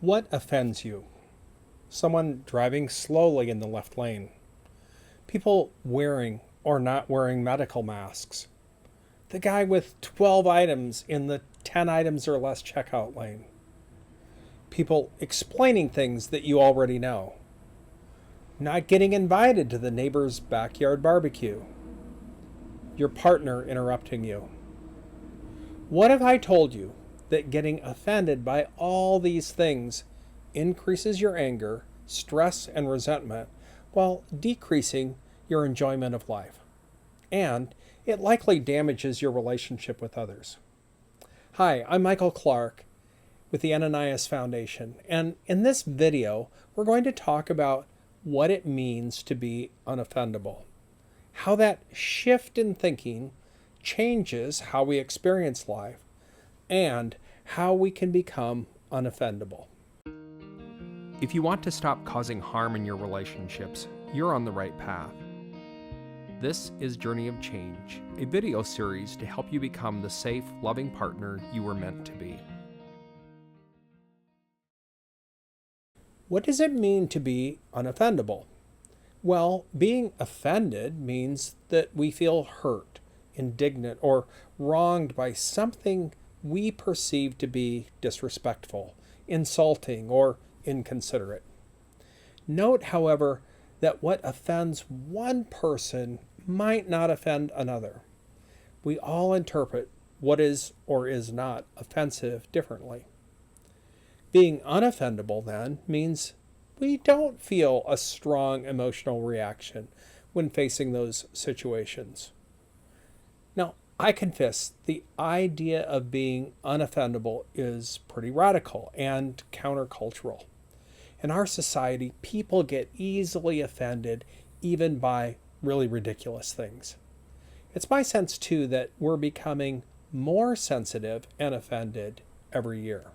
What offends you? Someone driving slowly in the left lane. People wearing or not wearing medical masks. The guy with 12 items in the 10 items or less checkout lane. People explaining things that you already know. Not getting invited to the neighbor's backyard barbecue. Your partner interrupting you. What if I told you that getting offended by all these things increases your anger, stress, and resentment while decreasing your enjoyment of life? And it likely damages your relationship with others. Hi, I'm Michael Clark with the Ananias Foundation, and in this video, we're going to talk about what it means to be unoffendable, how that shift in thinking changes how we experience life, and how we can become unoffendable. If you want to stop causing harm in your relationships, you're on the right path. This is Journey of Change, a video series to help you become the safe, loving partner you were meant to be. What does it mean to be unoffendable? Well, being offended means that we feel hurt, indignant, or wronged by something we perceive to be disrespectful, insulting, or inconsiderate. Note, however, that what offends one person might not offend another. We all interpret what is or is not offensive differently. Being unoffendable, then, means we don't feel a strong emotional reaction when facing those situations. Now, I confess the idea of being unoffendable is pretty radical and countercultural. In our society, people get easily offended even by really ridiculous things. It's my sense, too, that we're becoming more sensitive and offended every year.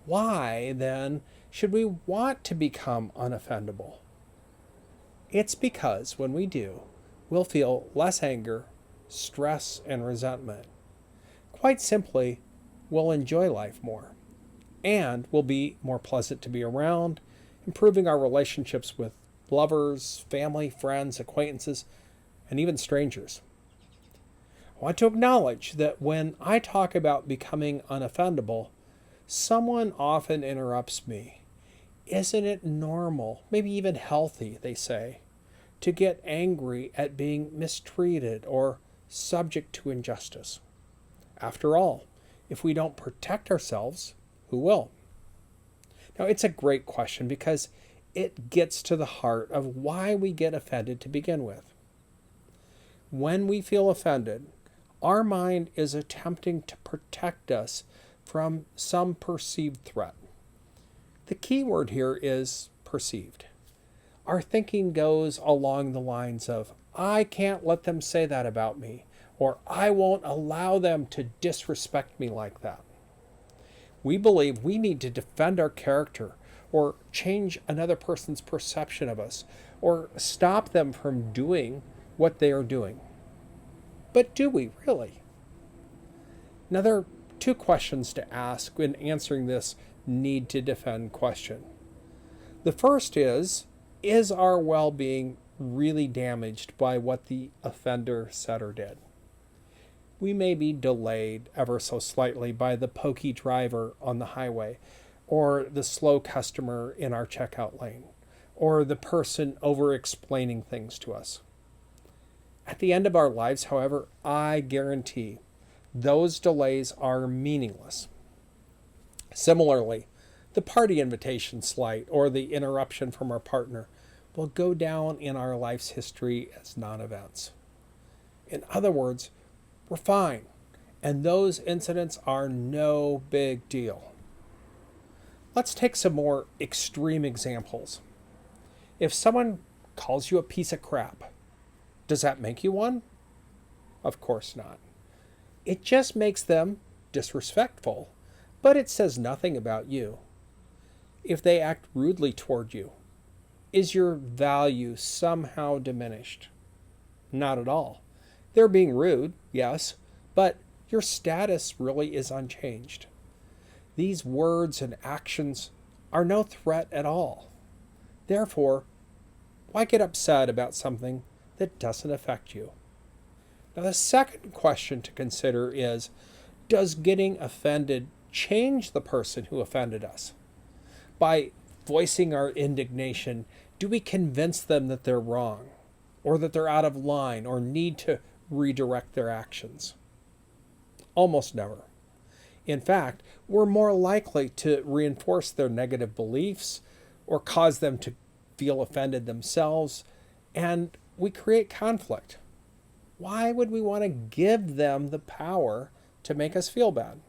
Why, then, should we want to become unoffendable? It's because when we do, we'll feel less anger, stress, and resentment. Quite simply, we'll enjoy life more, and will be more pleasant to be around, improving our relationships with lovers, family, friends, acquaintances, and even strangers. I want to acknowledge that when I talk about becoming unoffendable, someone often interrupts me. Isn't it normal, maybe even healthy, they say, to get angry at being mistreated or subject to injustice? After all, if we don't protect ourselves, who will? Now, it's a great question because it gets to the heart of why we get offended to begin with. When we feel offended, our mind is attempting to protect us from some perceived threat. The key word here is perceived. Our thinking goes along the lines of, I can't let them say that about me, or I won't allow them to disrespect me like that. We believe we need to defend our character, or change another person's perception of us, or stop them from doing what they are doing. But do we really? Now, there are two questions to ask when answering this need to defend question. The first is our well-being really damaged by what the offender said or did? We may be delayed ever so slightly by the pokey driver on the highway, or the slow customer in our checkout lane, or the person over-explaining things to us. At the end of our lives, however, I guarantee those delays are meaningless. Similarly, the party invitation slight or the interruption from our partner will go down in our life's history as non-events. In other words, we're fine, and those incidents are no big deal. Let's take some more extreme examples. If someone calls you a piece of crap, does that make you one? Of course not. It just makes them disrespectful, but it says nothing about you. If they act rudely toward you, is your value somehow diminished? Not at all. They're being rude, yes, but your status really is unchanged. These words and actions are no threat at all. Therefore, why get upset about something that doesn't affect you? Now, the second question to consider is, does getting offended change the person who offended us? By voicing our indignation, do we convince them that they're wrong, or that they're out of line, or need to redirect their actions? Almost never. In fact, we're more likely to reinforce their negative beliefs or cause them to feel offended themselves, and we create conflict. Why would we want to give them the power to make us feel bad?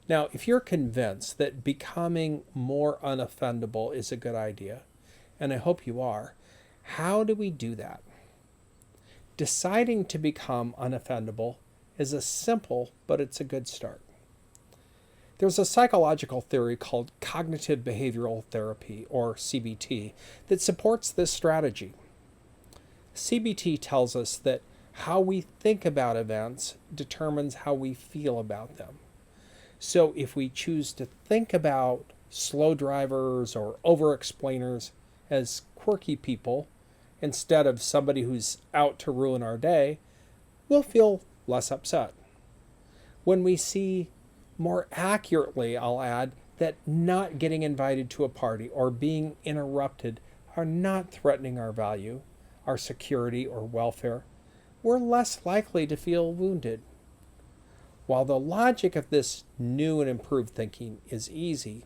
Now, if you're convinced that becoming more unoffendable is a good idea, and I hope you are, how do we do that? Deciding to become unoffendable is a simple, but it's a good start. There's a psychological theory called cognitive behavioral therapy, or CBT, that supports this strategy. CBT tells us that how we think about events determines how we feel about them. So if we choose to think about slow drivers or over-explainers as quirky people instead of somebody who's out to ruin our day, we'll feel less upset. When we see, more accurately, I'll add, that not getting invited to a party or being interrupted are not threatening our value, our security, or welfare, we're less likely to feel wounded. While the logic of this new and improved thinking is easy,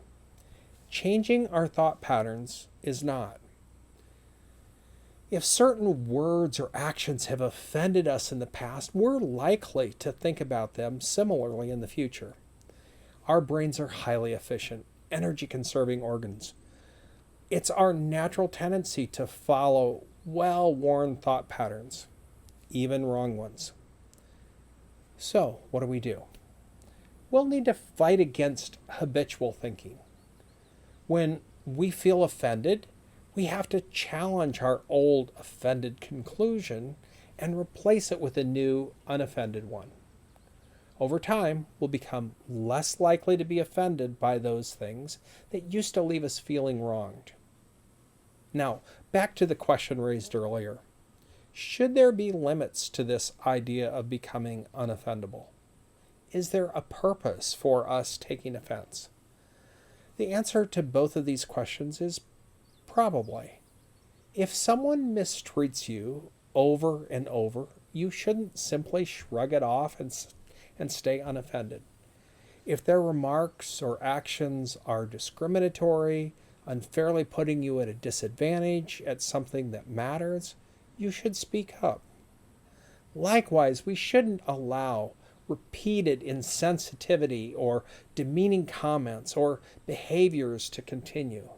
changing our thought patterns is not. If certain words or actions have offended us in the past, we're likely to think about them similarly in the future. Our brains are highly efficient, energy-conserving organs. It's our natural tendency to follow well-worn thought patterns, even wrong ones. So, what do? We'll need to fight against habitual thinking. When we feel offended, we have to challenge our old offended conclusion and replace it with a new unoffended one. Over time, we'll become less likely to be offended by those things that used to leave us feeling wronged. Now, back to the question raised earlier. Should there be limits to this idea of becoming unoffendable? Is there a purpose for us taking offense? The answer to both of these questions is probably. If someone mistreats you over and over, you shouldn't simply shrug it off and stay unoffended. If their remarks or actions are discriminatory, unfairly putting you at a disadvantage at something that matters, you should speak up. Likewise, we shouldn't allow repeated insensitivity or demeaning comments or behaviors to continue.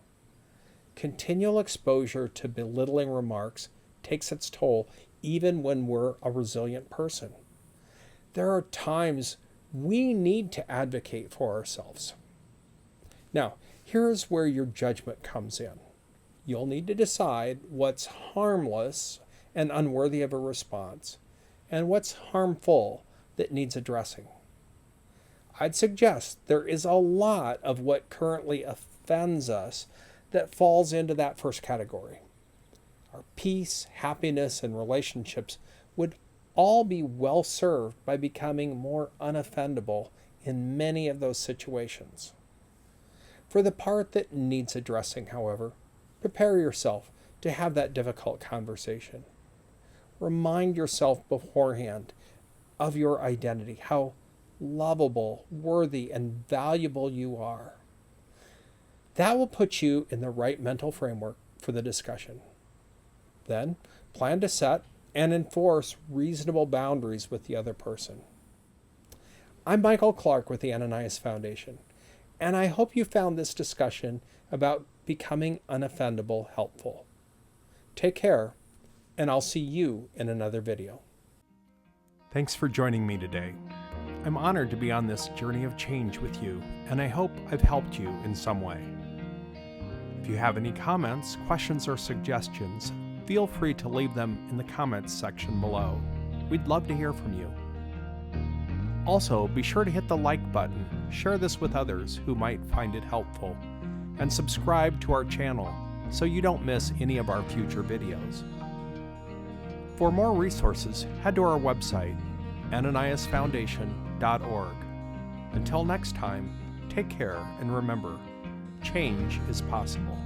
Continual exposure to belittling remarks takes its toll even when we're a resilient person. There are times we need to advocate for ourselves. Now, here's where your judgment comes in. You'll need to decide what's harmless and unworthy of a response, and what's harmful that needs addressing. I'd suggest there is a lot of what currently offends us that falls into that first category. Our peace, happiness, and relationships would all be well served by becoming more unoffendable in many of those situations. For the part that needs addressing, however, prepare yourself to have that difficult conversation. Remind yourself beforehand of your identity, how lovable, worthy, and valuable you are. That will put you in the right mental framework for the discussion. Then, plan to set and enforce reasonable boundaries with the other person. I'm Michael Clark with the Ananias Foundation, and I hope you found this discussion about becoming unoffendable helpful. Take care, and I'll see you in another video. Thanks for joining me today. I'm honored to be on this journey of change with you, and I hope I've helped you in some way. If you have any comments, questions, or suggestions, feel free to leave them in the comments section below. We'd love to hear from you. Also, be sure to hit the like button, share this with others who might find it helpful, and subscribe to our channel so you don't miss any of our future videos. For more resources, head to our website, ananiasfoundation.org. Until next time, take care and remember, change is possible.